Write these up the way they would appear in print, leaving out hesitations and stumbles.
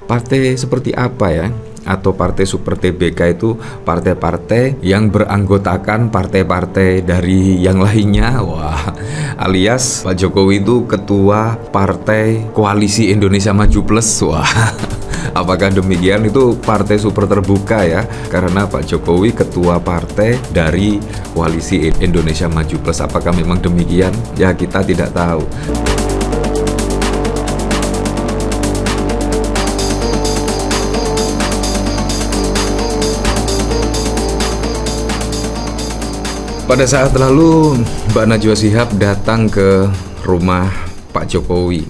Partai seperti apa ya? Atau partai Super TBK itu partai-partai yang beranggotakan partai-partai dari yang lainnya. Wah, alias Pak Jokowi itu ketua partai Koalisi Indonesia Maju Plus. Wah, apakah demikian? Itu partai super terbuka ya, karena Pak Jokowi ketua partai dari Koalisi Indonesia Maju Plus. Apakah memang demikian? Ya, kita tidak tahu. Pada saat lalu, Mbak Najwa Shihab datang ke rumah Pak Jokowi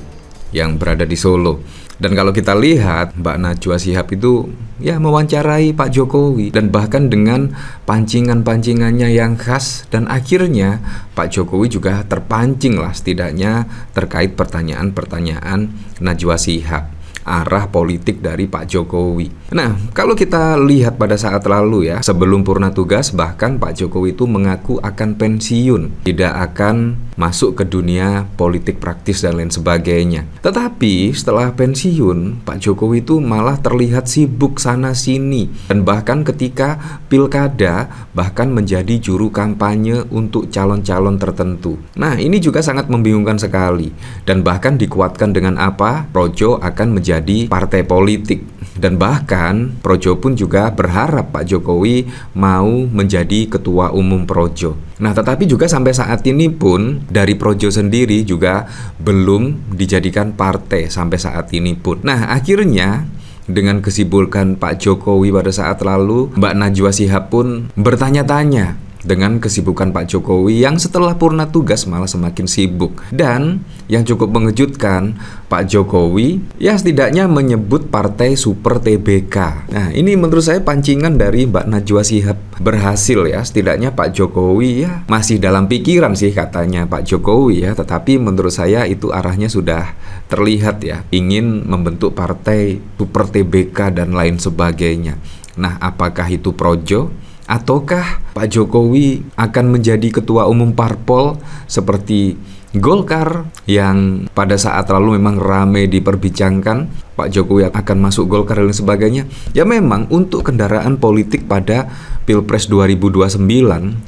yang berada di Solo. Dan kalau kita lihat, Mbak Najwa Shihab itu ya mewawancarai Pak Jokowi, dan bahkan dengan pancingan-pancingannya yang khas, dan akhirnya Pak Jokowi juga terpancing lah setidaknya terkait pertanyaan-pertanyaan Najwa Shihab, arah politik dari Pak Jokowi. Nah, kalau kita lihat pada saat lalu ya, sebelum purna tugas, bahkan Pak Jokowi itu mengaku akan pensiun, tidak akan masuk ke dunia politik praktis dan lain sebagainya. Tetapi setelah pensiun, Pak Jokowi itu malah terlihat sibuk sana sini, dan bahkan ketika pilkada bahkan menjadi juru kampanye untuk calon-calon tertentu. Nah, ini juga sangat membingungkan sekali, dan bahkan dikuatkan dengan apa? Projo akan menjadi partai politik, dan bahkan Projo pun juga berharap Pak Jokowi mau menjadi ketua umum Projo. Nah, tetapi juga sampai saat ini pun dari Projo sendiri juga belum dijadikan partai sampai saat ini pun. Nah, akhirnya dengan kesibukan Pak Jokowi pada saat lalu, Mbak Najwa Shihab pun bertanya-tanya dengan kesibukan Pak Jokowi yang setelah purna tugas malah semakin sibuk. Dan yang cukup mengejutkan, Pak Jokowi ya setidaknya menyebut partai Super TBK. Nah, ini menurut saya pancingan dari Mbak Najwa Shihab berhasil ya. Setidaknya Pak Jokowi ya masih dalam pikiran sih katanya Pak Jokowi ya, tetapi menurut saya itu arahnya sudah terlihat ya, ingin membentuk partai Super TBK dan lain sebagainya. Nah, apakah itu Projo? Ataukah Pak Jokowi akan menjadi ketua umum parpol seperti Golkar yang pada saat lalu memang ramai diperbincangkan? Pak Jokowi akan masuk Golkar dan sebagainya. Ya, memang untuk kendaraan politik pada Pilpres 2029,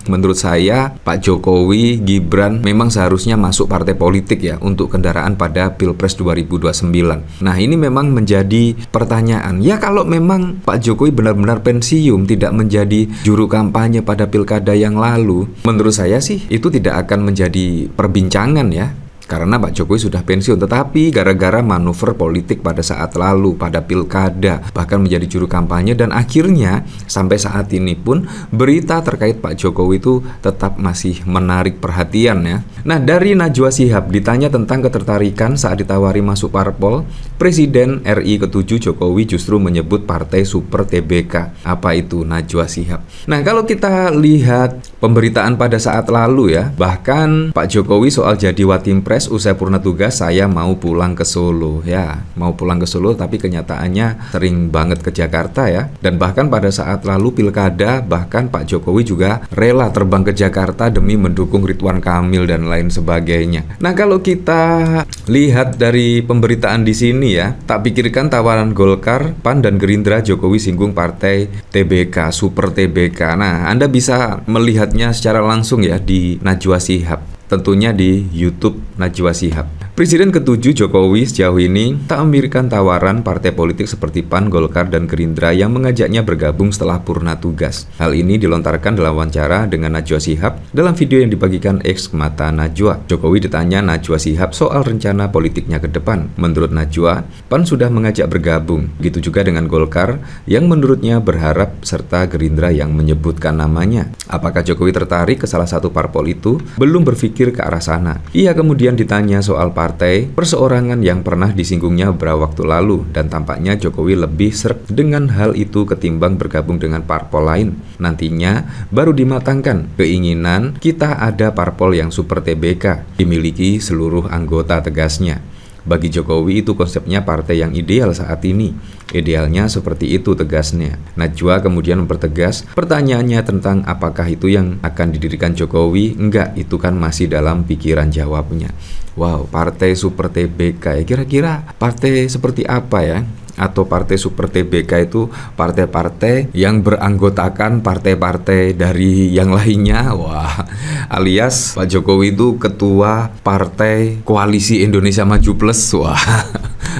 menurut saya Pak Jokowi, Gibran memang seharusnya masuk partai politik ya untuk kendaraan pada Pilpres 2029. Nah, ini memang menjadi pertanyaan. Ya, kalau memang Pak Jokowi benar-benar pensiun, tidak menjadi juru kampanye pada pilkada yang lalu, menurut saya sih itu tidak akan menjadi perbincangan ya, karena Pak Jokowi sudah pensiun. Tetapi gara-gara manuver politik pada saat lalu, pada pilkada, bahkan menjadi juru kampanye, dan akhirnya sampai saat ini pun berita terkait Pak Jokowi itu tetap masih menarik perhatian ya. Nah, dari Najwa Shihab ditanya tentang ketertarikan saat ditawari masuk parpol, Presiden RI ke-7 Jokowi justru menyebut partai Super TBK. Apa itu Najwa Shihab? Nah, kalau kita lihat pemberitaan pada saat lalu ya, bahkan Pak Jokowi soal jadi Watimpres usai purna tugas, saya mau pulang ke Solo ya, mau pulang ke Solo, tapi kenyataannya sering banget ke Jakarta ya. Dan bahkan pada saat lalu pilkada, bahkan Pak Jokowi juga rela terbang ke Jakarta demi mendukung Ridwan Kamil dan lain sebagainya. Nah, kalau kita lihat dari pemberitaan di sini ya, tak pikirkan tawaran Golkar, PAN dan Gerindra, Jokowi singgung partai TBK, Super TBK. Nah, Anda bisa melihatnya secara langsung ya di Najwa Shihab, tentunya di YouTube Najwa Shihab. Presiden ke-7 Jokowi sejauh ini tak memberikan tawaran partai politik seperti PAN, Golkar, dan Gerindra yang mengajaknya bergabung setelah purna tugas. Hal ini dilontarkan dalam wawancara dengan Najwa Shihab dalam video yang dibagikan X Mata Najwa. Jokowi ditanya Najwa Shihab soal rencana politiknya ke depan. Menurut Najwa, PAN sudah mengajak bergabung. Begitu juga dengan Golkar yang menurutnya berharap, serta Gerindra yang menyebutkan namanya. Apakah Jokowi tertarik ke salah satu parpol itu? Belum berpikir ke arah sana. Ia kemudian ditanya soal partai perseorangan yang pernah disinggungnya beberapa waktu lalu, dan tampaknya Jokowi lebih sreg dengan hal itu ketimbang bergabung dengan parpol lain. Nantinya baru dimatangkan keinginan kita ada parpol yang Super TBK, dimiliki seluruh anggota, tegasnya. Bagi Jokowi itu konsepnya partai yang ideal saat ini. Idealnya seperti itu, tegasnya. Najwa kemudian mempertegas pertanyaannya tentang apakah itu yang akan didirikan Jokowi. Enggak, itu kan masih dalam pikiran, jawabnya. Wow, partai Super TBK ya, kira-kira partai seperti apa ya? atau partai Super TBK itu partai-partai yang beranggotakan partai-partai dari yang lainnya. Wah, alias Pak Jokowi itu ketua partai Koalisi Indonesia Maju Plus. Wah,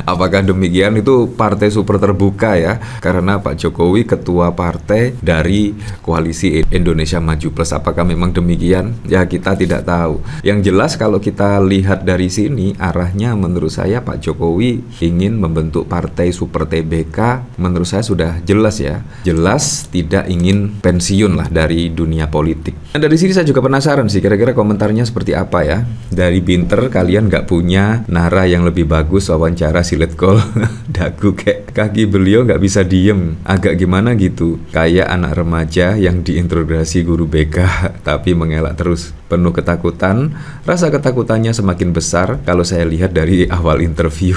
apakah demikian? Itu partai super terbuka ya, karena Pak Jokowi ketua partai dari Koalisi Indonesia Maju Plus. Apakah memang demikian? Ya, kita tidak tahu. Yang jelas kalau kita lihat dari sini, arahnya menurut saya Pak Jokowi ingin membentuk partai Super TBK. Menurut saya sudah jelas ya, jelas tidak ingin pensiun lah dari dunia politik. Nah, dari sini saya juga penasaran sih, kira-kira komentarnya seperti apa ya. Dari Binter, kalian nggak punya nara yang lebih bagus wawancara si Letkol dagu kayak kaki beliau nggak bisa diem, agak gimana gitu, kayak anak remaja yang diinterogasi guru BK tapi mengelak terus, penuh ketakutan. Rasa ketakutannya semakin besar kalau saya lihat dari awal interview.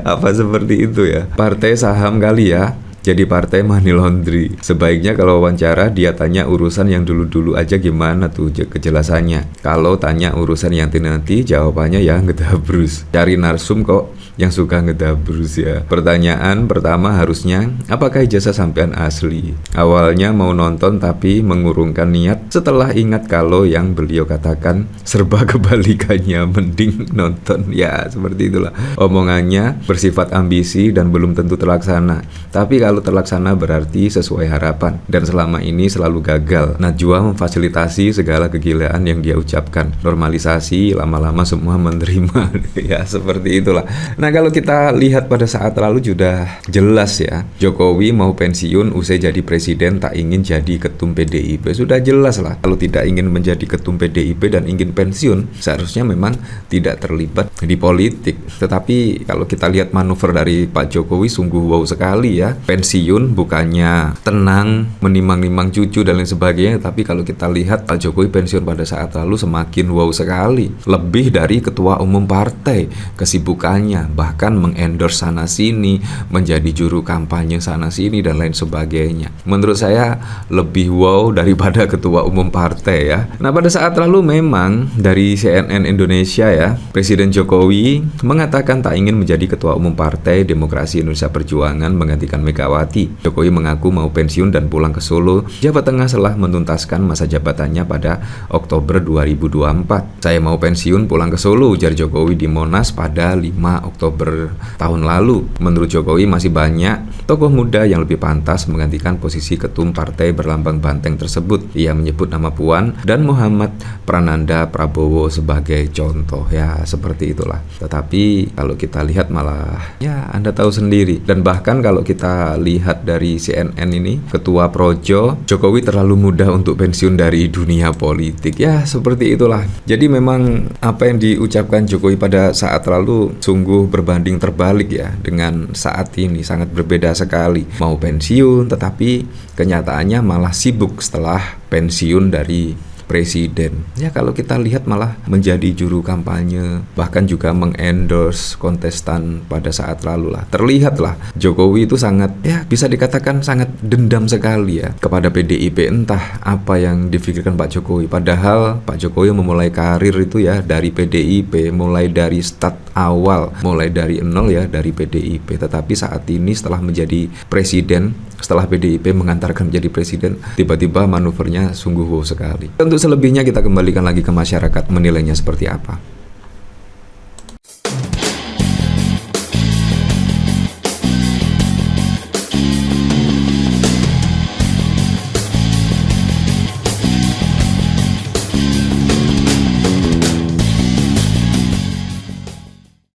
Apa seperti itu ya? Partai saham kali ya, jadi partai money laundry. Sebaiknya kalau wawancara dia tanya urusan yang dulu-dulu aja, gimana tuh kejelasannya. Kalau tanya urusan yang nanti jawabannya ya ngedabrus. Cari narsum kok yang suka ngedabrus ya. Pertanyaan pertama harusnya, apakah ijazah sampean asli? Awalnya mau nonton tapi mengurungkan niat setelah ingat kalau yang beliau katakan serba kebalikannya, mending nonton. Ya seperti itulah. Omongannya bersifat ambisi dan belum tentu terlaksana. Tapi kalau terlaksana berarti sesuai harapan, dan selama ini selalu gagal. Najwa memfasilitasi segala kegilaan yang dia ucapkan. Normalisasi, lama-lama semua menerima. Ya seperti itulah. Nah, kalau kita lihat pada saat lalu sudah jelas ya, Jokowi mau pensiun usai jadi presiden, tak ingin jadi ketum PDIP. Sudah jelas lah, kalau tidak ingin menjadi ketum PDIP dan ingin pensiun, seharusnya memang tidak terlibat di politik. Tetapi kalau kita lihat manuver dari Pak Jokowi sungguh wow sekali ya. Pensiun bukannya tenang, menimang-nimang cucu dan lain sebagainya, tapi kalau kita lihat Pak Jokowi pensiun pada saat lalu semakin wow sekali. Lebih dari ketua umum partai, kesibukannya bahkan mengendorse sana sini, menjadi juru kampanye sana sini dan lain sebagainya. Menurut saya lebih wow daripada ketua umum partai ya. Nah, pada saat lalu memang dari CNN Indonesia ya, Presiden Jokowi mengatakan tak ingin menjadi ketua umum Partai Demokrasi Indonesia Perjuangan menggantikan Megawati. Jokowi mengaku mau pensiun dan pulang ke Solo, Jawa Tengah setelah menuntaskan masa jabatannya pada Oktober 2024. Saya mau pensiun pulang ke Solo, ujar Jokowi di Monas pada 5 Oktober tahun lalu. Menurut Jokowi masih banyak tokoh muda yang lebih pantas menggantikan posisi ketum partai berlambang banteng tersebut. Ia menyebut nama Puan dan Muhammad Prananda Prabowo sebagai contoh. Ya seperti itulah. Tetapi kalau kita lihat malah ya Anda tahu sendiri. Dan bahkan kalau kita lihat dari CNN ini, Ketua Projo, Jokowi terlalu muda untuk pensiun dari dunia politik. Ya seperti itulah. Jadi memang apa yang diucapkan Jokowi pada saat lalu sungguh berbanding terbalik ya dengan saat ini, sangat berbeda sekali. Mau pensiun tetapi kenyataannya malah sibuk setelah pensiun dari presiden. Ya kalau kita lihat malah menjadi juru kampanye, bahkan juga mengendorse kontestan pada saat lalu lah. Terlihat lah Jokowi itu sangat, ya bisa dikatakan sangat dendam sekali ya kepada PDIP. Entah apa yang difikirkan Pak Jokowi. Padahal Pak Jokowi memulai karir itu ya dari PDIP, mulai dari start awal, mulai dari nol ya dari PDIP. Tetapi saat ini setelah menjadi presiden, setelah PDIP mengantarkan menjadi presiden, tiba-tiba manuvernya sungguh wow sekali. Untuk selebihnya kita kembalikan lagi ke masyarakat menilainya seperti apa.